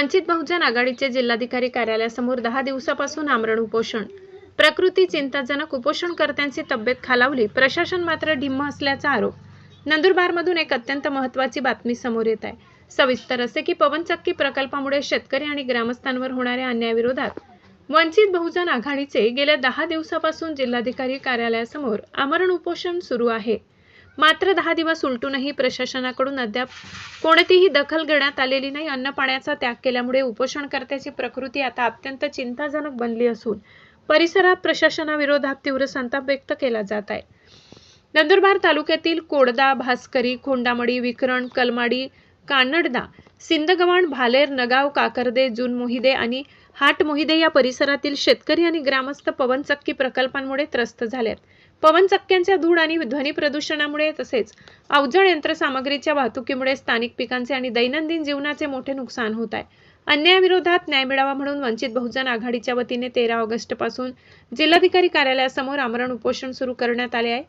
वंचित बहुजन आघाडीचे जिल्हाधिकारी कार्यालयासमोर 10 दिवसापासून आमरण उपोषण. प्रकृती चिंताजनक, उपोषणकर्त्यांची तब्येत खालावली, प्रशासन मात्र ढिम्म असल्याचा आरोप. नंदुरबारमधून एक अत्यंत महत्त्वाची बातमी समोर येत आहे. सविस्तर असे की पवनचक्की प्रकल्पामुळे शेतकरी आणि ग्रामस्थांवर होणाऱ्या अन्यायाविरोधात वंचित बहुजन आघाडीचे गेल्या 10 दिवसापासून जिल्हाधिकारी कार्यालयासमोर आमरण उपोषण सुरू आहे. मात्र 10 दिवस उलटूनही प्रशासनाकडून अद्याप कोणतीही दखल घेण्यात आलेली नाही. अन्न पाण्याचा त्याग केल्यामुळे उपोषणकर्त्याची प्रकृती आता अत्यंत चिंताजनक बनली असून परिसरात प्रशासनाविरोधात तीव्र संताप व्यक्त केला जात आहे. नंदुरबार तालुक्यातील कोडदा, भास्करी, खोंडामडी, विकरण, कलमाडी, कानडदा, सिंदगव्हाण, भालेर, नगाव, काकर्दे, जून मोहिदे आणि हाट मोहिदे या परिसरातील शेतकरी आणि ग्रामस्थ पवनचक्की प्रकल्पांमुळे त्रस्त झालेत. पवनचक्क्यांच्या धूळ आणि ध्वनी प्रदूषणामुळे तसेच अवजड यंत्रसामग्रीच्या वाहतुकीमुळे स्थानिक पिकांचे आणि दैनंदिन जीवनाचे मोठे नुकसान होत आहे. अन्यायाविरोधात न्याय मिळावा म्हणून वंचित बहुजन आघाडीच्या वतीने 13 ऑगस्ट पासून जिल्हाधिकारी कार्यालयासमोर आमरण उपोषण सुरू करण्यात आले आहे.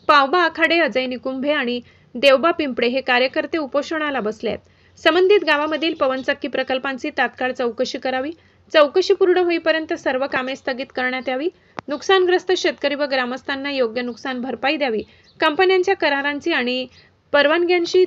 पावबा आखाडे, अजय निकुंभे आणि देवबा पिंपळे हे कार्यकर्ते उपोषणाला बसले आहेत. संबंधित गावामधील पवनचक्की प्रकल्पांची तात्काळ चौकशी करावी. चौकशी पूर्ण होईपर्यंत सर्व कामे स्थगित करण्यात यावी. नुकसानग्रस्त शेतकरी व ग्रामस्थांना योग्य नुकसान भरपाई द्यावी. कंपन्यांच्या करारांची आणि परवानग्यांची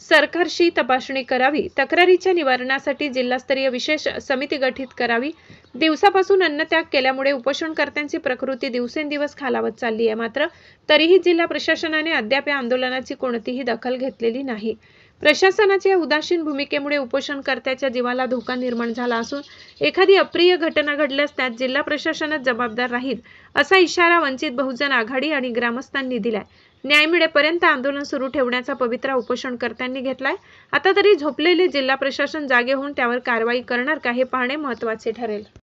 सरकारशी तपासणी करावी. तक्रारीच्या निवारणासाठी जिल्हास्तरीय विशेष समिती गठीत करावी. दिवसापासून अन्नत्याग केल्यामुळे उपोषणकर्त्यांची प्रकृती दिवसेंदिवस खालावत चालली आहे. मात्र तरीही जिल्हा प्रशासनाने अद्याप या आंदोलनाची कोणतीही दखल घेतलेली नाही. प्रशासनाच्या उदासीन भूमिकेमुळे उपोषणकर्त्याच्या जीवाला धोका निर्माण झाला असून एखादी अप्रिय घटना घडल्यास त्यात जिल्हा प्रशासनच जबाबदार राहील असा इशारा वंचित बहुजन आघाडी आणि ग्रामस्थांनी दिलाय. न्याय मिळेपर्यंत आंदोलन सुरू ठेवण्याचा पवित्रा उपोषणकर्त्यांनी घेतलाय. आता तरी झोपलेले जिल्हा प्रशासन जागे होऊन त्यावर कारवाई करणार का हे पाहणे महत्त्वाचे ठरेल.